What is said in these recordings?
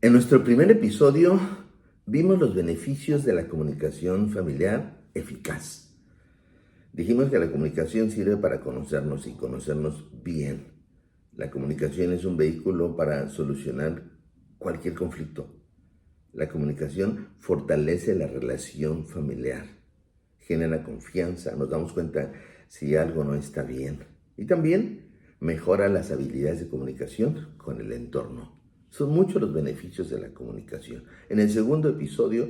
En nuestro primer episodio vimos los beneficios de la comunicación familiar eficaz. Dijimos que la comunicación sirve para conocernos y conocernos bien. La comunicación es un vehículo para solucionar cualquier conflicto. La comunicación fortalece la relación familiar, genera confianza, nos damos cuenta si algo no está bien y también mejora las habilidades de comunicación con el entorno. Son muchos los beneficios de la comunicación. En el segundo episodio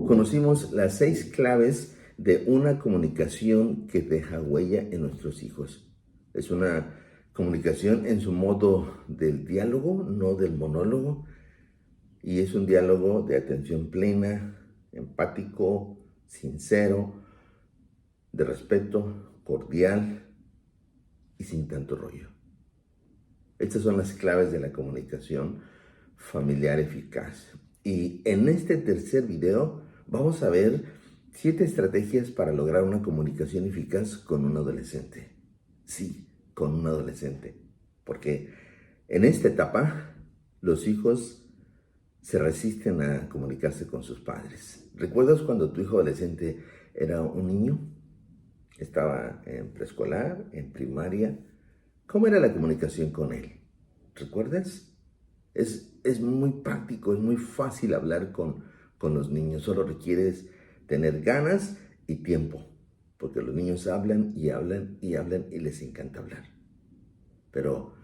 conocimos las 6 claves de una comunicación que deja huella en nuestros hijos. Es una comunicación en su modo del diálogo, no del monólogo, y es un diálogo de atención plena, empático, sincero, de respeto, cordial y sin tanto rollo. Estas son las claves de la comunicación familiar eficaz. Y en este tercer video vamos a ver 7 estrategias para lograr una comunicación eficaz con un adolescente. Sí, con un adolescente. Porque en esta etapa los hijos se resisten a comunicarse con sus padres. ¿Recuerdas cuando tu hijo adolescente era un niño? Estaba en preescolar, en primaria. ¿Cómo era la comunicación con él? ¿Recuerdas? Es muy práctico, es muy fácil hablar con los niños. Solo requieres tener ganas y tiempo. Porque los niños hablan y hablan y hablan y les encanta hablar. Pero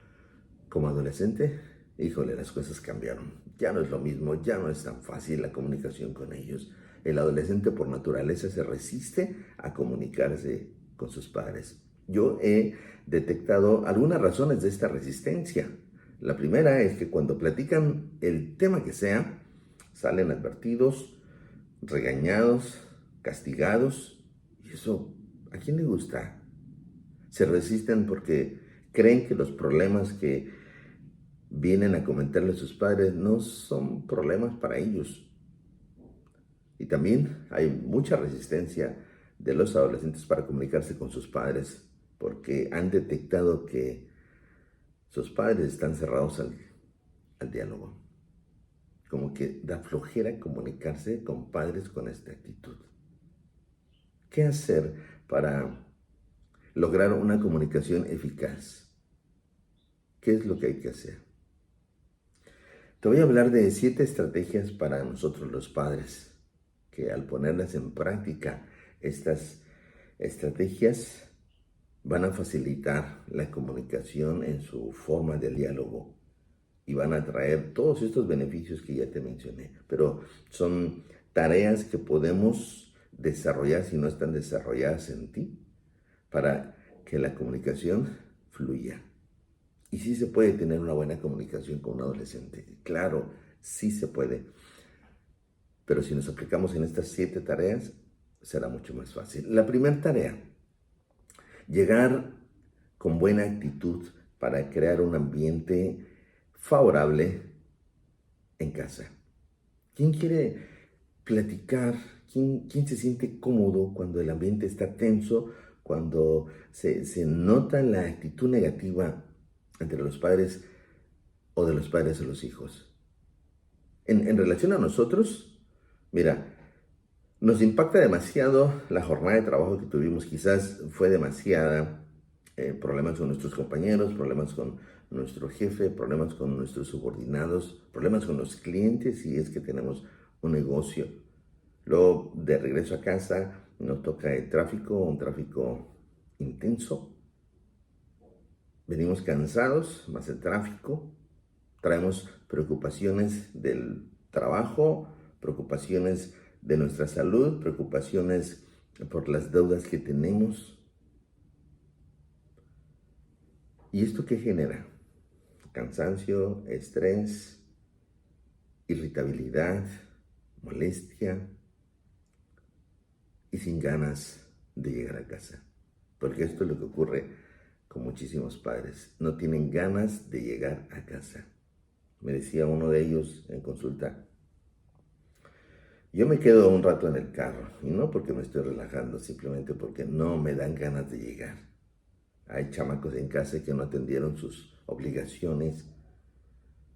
como adolescente, híjole, las cosas cambiaron. Ya no es lo mismo, ya no es tan fácil la comunicación con ellos. El adolescente por naturaleza se resiste a comunicarse con sus padres. Yo he detectado algunas razones de esta resistencia. La primera es que cuando platican el tema que sea, salen advertidos, regañados, castigados. Y eso, ¿a quién le gusta? Se resisten porque creen que los problemas que vienen a comentarle a sus padres no son problemas para ellos. Y también hay mucha resistencia de los adolescentes para comunicarse con sus padres porque han detectado que sus padres están cerrados al diálogo. Como que da flojera comunicarse con padres con esta actitud. ¿Qué hacer para lograr una comunicación eficaz? ¿Qué es lo que hay que hacer? Te voy a hablar de 7 estrategias para nosotros los padres, que al ponerlas en práctica, estas estrategias van a facilitar la comunicación en su forma de diálogo y van a traer todos estos beneficios que ya te mencioné. Pero son tareas que podemos desarrollar si no están desarrolladas en ti para que la comunicación fluya. Y sí se puede tener una buena comunicación con un adolescente. Claro, sí se puede. Pero si nos aplicamos en estas 7 tareas, será mucho más fácil. La primera tarea, llegar con buena actitud para crear un ambiente favorable en casa. ¿Quién quiere platicar? ¿Quién se siente cómodo cuando el ambiente está tenso? Cuando se nota la actitud negativa entre los padres o de los padres a los hijos. En relación a nosotros, mira, nos impacta demasiado la jornada de trabajo que tuvimos. Quizás fue demasiada. Problemas con nuestros compañeros, problemas con nuestro jefe, problemas con nuestros subordinados, problemas con los clientes si es que tenemos un negocio. Luego, de regreso a casa, nos toca el tráfico, un tráfico intenso. Venimos cansados, más el tráfico. Traemos preocupaciones del trabajo, preocupaciones de nuestra salud, preocupaciones por las deudas que tenemos. ¿Y esto qué genera? Cansancio, estrés, irritabilidad, molestia y sin ganas de llegar a casa. Porque esto es lo que ocurre con muchísimos padres. No tienen ganas de llegar a casa. Me decía uno de ellos en consulta, yo me quedo un rato en el carro, y no porque me estoy relajando, simplemente porque no me dan ganas de llegar. Hay chamacos en casa que no atendieron sus obligaciones.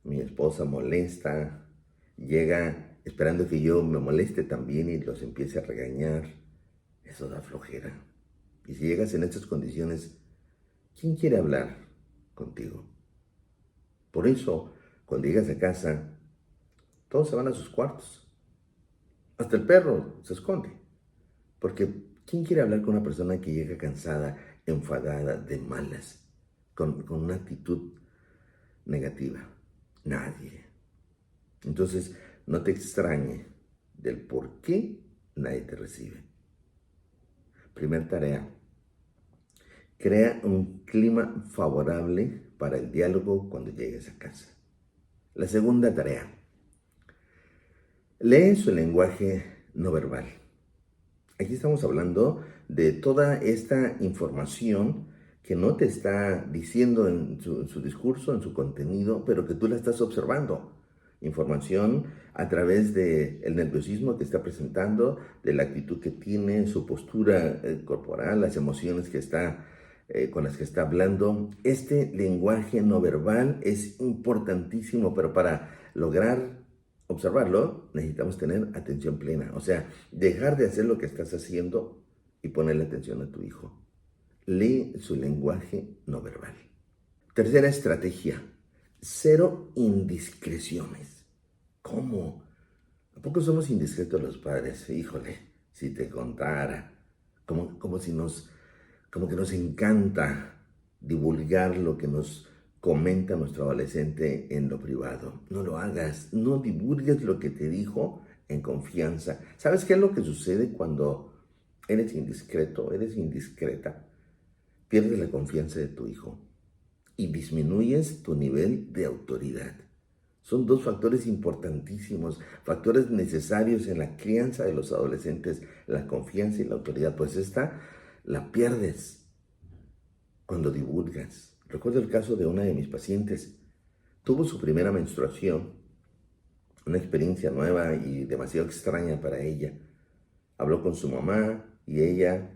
Mi esposa molesta, llega esperando que yo me moleste también y los empiece a regañar. Eso da flojera. Y si llegas en estas condiciones, ¿quién quiere hablar contigo? Por eso, cuando llegas a casa, todos se van a sus cuartos. Hasta el perro se esconde. Porque ¿quién quiere hablar con una persona que llega cansada, enfadada, de malas, con una actitud negativa? Nadie. Entonces, no te extrañe del por qué nadie te recibe. Primer tarea, crea un clima favorable para el diálogo cuando llegues a casa. La segunda tarea, lee su lenguaje no verbal. Aquí estamos hablando de toda esta información que no te está diciendo en su discurso, en su contenido, pero que tú la estás observando. Información a través del nerviosismo que está presentando, de la actitud que tiene, su postura corporal, las emociones que está, con las que está hablando. Este lenguaje no verbal es importantísimo, pero para lograr observarlo, necesitamos tener atención plena. O sea, dejar de hacer lo que estás haciendo y ponerle atención a tu hijo. Lee su lenguaje no verbal. Tercera estrategia, cero indiscreciones. ¿Cómo? ¿A poco somos indiscretos los padres? Híjole, si te contara. Como que nos encanta divulgar lo que nos comenta nuestro adolescente en lo privado. No lo hagas, no divulgues lo que te dijo en confianza. ¿Sabes qué es lo que sucede cuando eres indiscreto, eres indiscreta? Pierdes la confianza de tu hijo y disminuyes tu nivel de autoridad. Son dos factores importantísimos, factores necesarios en la crianza de los adolescentes, la confianza y la autoridad, pues esta la pierdes cuando divulgas. Recuerdo el caso de una de mis pacientes. Tuvo su primera menstruación, una experiencia nueva y demasiado extraña para ella. Habló con su mamá y ella,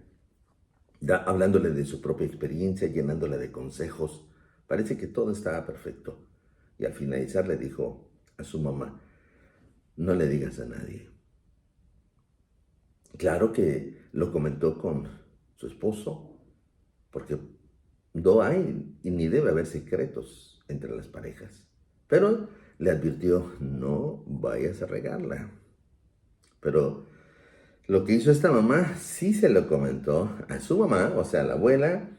hablándole de su propia experiencia, llenándola de consejos. Parece que todo estaba perfecto. Y al finalizar le dijo a su mamá, no le digas a nadie. Claro que lo comentó con su esposo, porque no hay y ni debe haber secretos entre las parejas. Pero le advirtió, no vayas a regarla. Pero lo que hizo esta mamá sí se lo comentó a su mamá, o sea, a la abuela,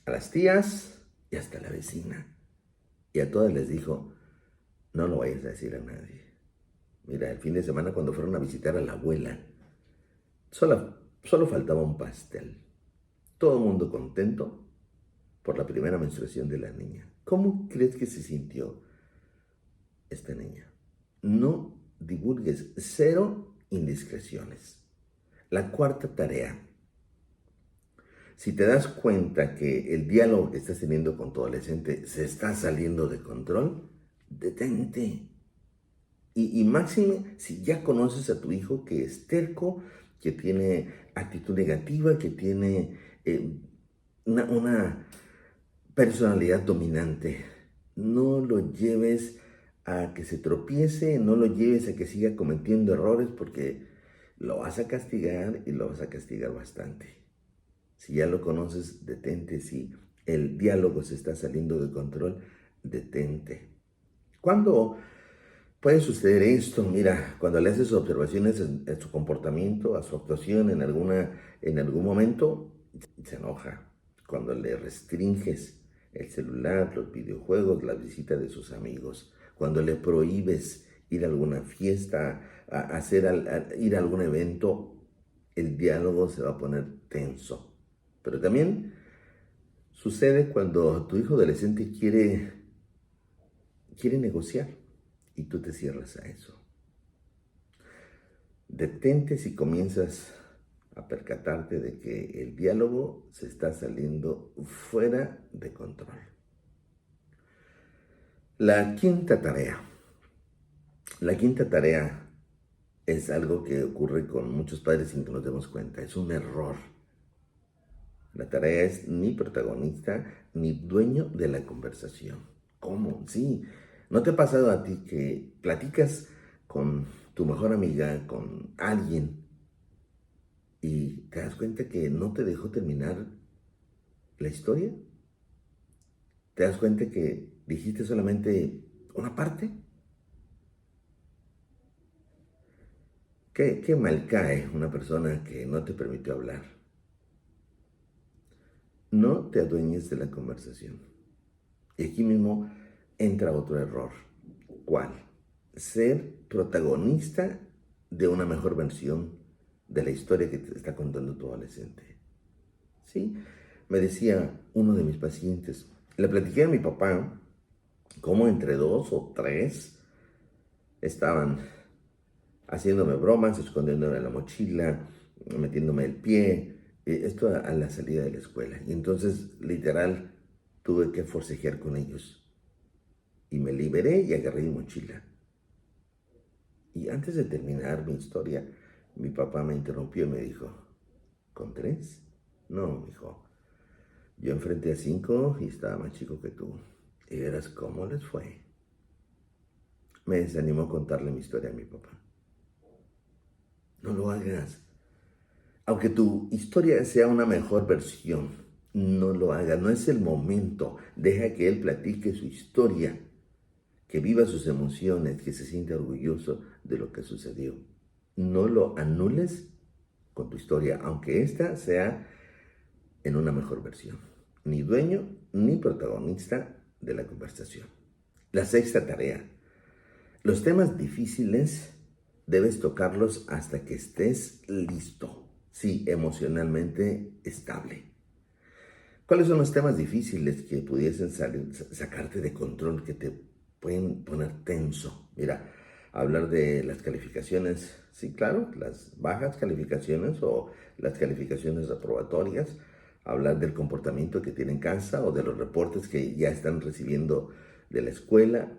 a las tías y hasta a la vecina. Y a todas les dijo, no lo vayas a decir a nadie. Mira, el fin de semana cuando fueron a visitar a la abuela, solo faltaba un pastel. Todo el mundo contento por la primera menstruación de la niña. ¿Cómo crees que se sintió esta niña? No divulgues, cero indiscreciones. La cuarta tarea. Si te das cuenta que el diálogo que estás teniendo con tu adolescente se está saliendo de control, detente. Y máxime, si ya conoces a tu hijo que es terco, que tiene actitud negativa, que tiene una personalidad dominante, no lo lleves a que se tropiece, no lo lleves a que siga cometiendo errores porque lo vas a castigar y lo vas a castigar bastante. Si ya lo conoces, detente. Si el diálogo se está saliendo de control, detente. ¿Cuándo puede suceder esto? Mira, cuando le haces observaciones a su comportamiento, a su actuación en algún momento, se enoja. Cuando le restringes el celular, los videojuegos, la visita de sus amigos. Cuando le prohíbes ir a alguna fiesta, ir a algún evento, el diálogo se va a poner tenso. Pero también sucede cuando tu hijo adolescente quiere negociar y tú te cierras a eso. Detente si comienzas a percatarte de que el diálogo se está saliendo fuera de control. La quinta tarea. La quinta tarea es algo que ocurre con muchos padres sin que nos demos cuenta. Es un error. La tarea es ni protagonista ni dueño de la conversación. ¿Cómo? Sí. ¿No te ha pasado a ti que platicas con tu mejor amiga, con alguien, y te das cuenta que no te dejó terminar la historia. ¿Te das cuenta que dijiste solamente una parte? ¿Qué mal cae una persona que no te permitió hablar? No te adueñes de la conversación. Y aquí mismo entra otro error. ¿Cuál? Ser protagonista de una mejor versión de la historia que te está contando tu adolescente. ¿Sí? Me decía uno de mis pacientes, le platiqué a mi papá cómo entre dos o tres estaban haciéndome bromas, escondiéndome la mochila, metiéndome el pie, esto a la salida de la escuela. Y entonces, literal, tuve que forcejear con ellos. Y me liberé y agarré mi mochila. Y antes de terminar mi historia, mi papá me interrumpió y me dijo, ¿con tres? No, mijo. Yo enfrenté a 5 y estaba más chico que tú. Y verás cómo les fue. Me desanimó contarle mi historia a mi papá. No lo hagas. Aunque tu historia sea una mejor versión, no lo hagas. No es el momento. Deja que él platique su historia, que viva sus emociones, que se sienta orgulloso de lo que sucedió. No lo anules con tu historia, aunque esta sea en una mejor versión. Ni dueño ni protagonista de la conversación. La sexta tarea. Los temas difíciles debes tocarlos hasta que estés listo. Sí, emocionalmente estable. ¿Cuáles son los temas difíciles que pudiesen sacarte de control, que te pueden poner tenso? Mira, hablar de las calificaciones, sí, claro, las bajas calificaciones o las calificaciones aprobatorias, hablar del comportamiento que tiene en casa o de los reportes que ya están recibiendo de la escuela,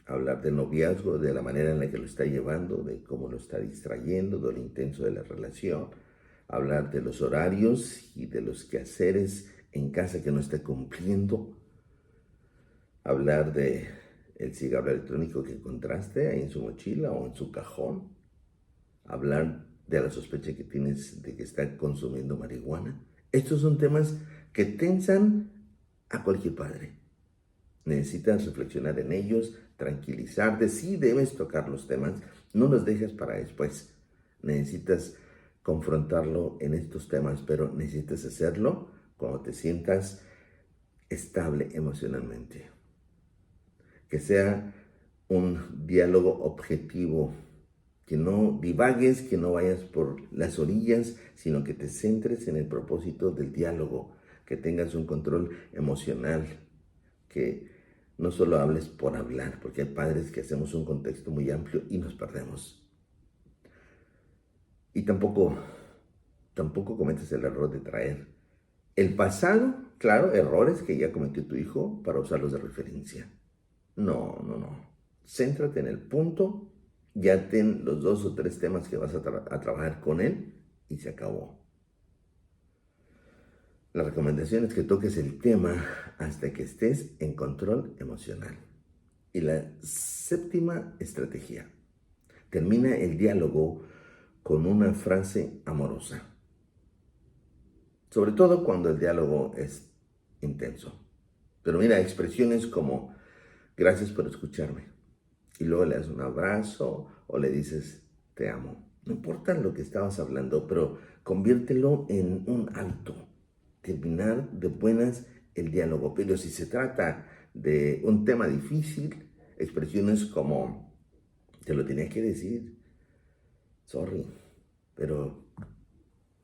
hablar del noviazgo, de la manera en la que lo está llevando, de cómo lo está distrayendo, de lo intenso de la relación, hablar de los horarios y de los quehaceres en casa que no está cumpliendo, hablar de el cigarro electrónico que encontraste ahí en su mochila o en su cajón, hablar de la sospecha que tienes de que está consumiendo marihuana. Estos son temas que tensan a cualquier padre. Necesitas reflexionar en ellos, tranquilizarte. Sí debes tocar los temas, no los dejes para después. Necesitas confrontarlo en estos temas, pero necesitas hacerlo cuando te sientas estable emocionalmente. Que sea un diálogo objetivo, que no divagues, que no vayas por las orillas, sino que te centres en el propósito del diálogo, que tengas un control emocional, que no solo hables por hablar, porque hay padres que hacemos un contexto muy amplio y nos perdemos. Y tampoco cometes el error de traer el pasado, claro, errores que ya cometió tu hijo para usarlos de referencia. No. Céntrate en el punto, ya ten los 2 o 3 temas que vas a trabajar con él y se acabó. La recomendación es que toques el tema hasta que estés en control emocional. Y la séptima estrategia. Termina el diálogo con una frase amorosa. Sobre todo cuando el diálogo es intenso. Pero mira, expresiones como gracias por escucharme. Y luego le das un abrazo o le dices te amo. No importa lo que estabas hablando, pero conviértelo en un alto. Terminar de buenas el diálogo. Pero si se trata de un tema difícil, expresiones como te lo tenía que decir, sorry, pero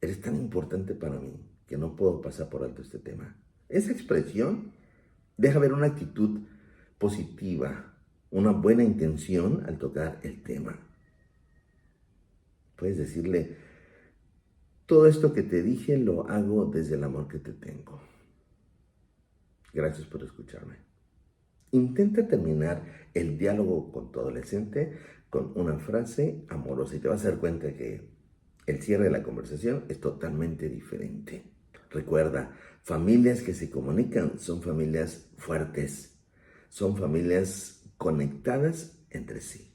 eres tan importante para mí que no puedo pasar por alto este tema. Esa expresión deja ver una actitud positiva, una buena intención al tocar el tema. Puedes decirle, todo esto que te dije lo hago desde el amor que te tengo. Gracias por escucharme. Intenta terminar el diálogo con tu adolescente con una frase amorosa y te vas a dar cuenta que el cierre de la conversación es totalmente diferente. Recuerda, familias que se comunican son familias fuertes, son familias conectadas entre sí.